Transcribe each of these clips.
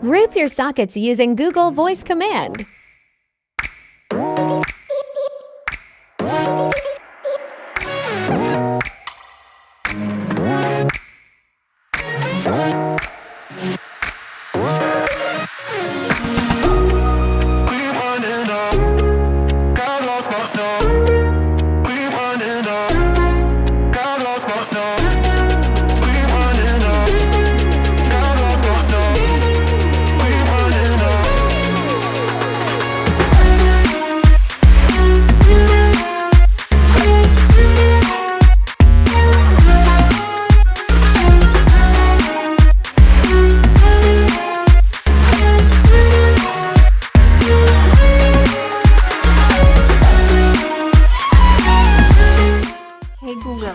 Group your sockets using Google Voice command. Hey Google,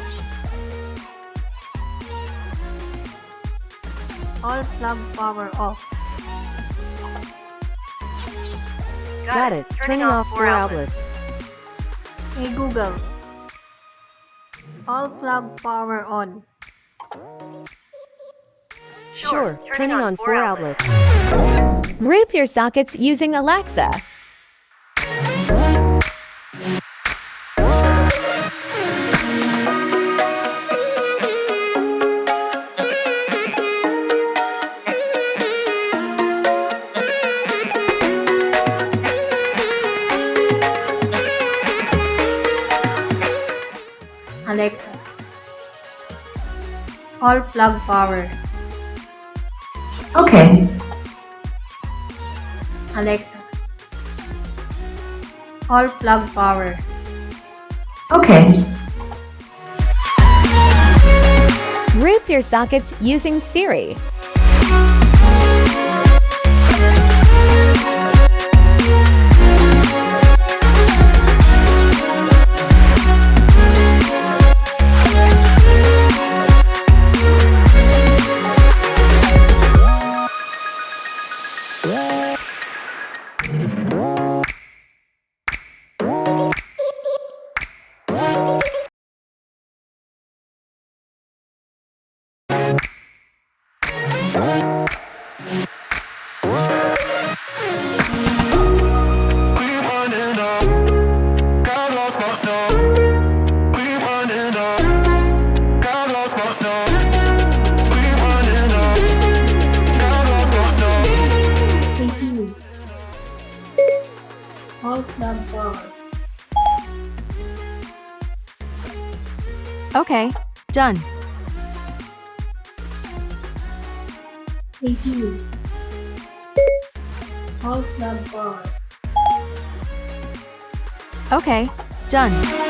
all plug power off. Got it. Turning off 4 outlets. Hey Google, all plug power on. Sure. Turning on 4 outlets. Group your sockets using Alexa. Alexa, all plug power. Okay. Alexa, all plug power. Okay. Group your sockets using Siri. Hey Siri, all plug power. Okay. Done. Hey Siri, all plug power. Okay. Done.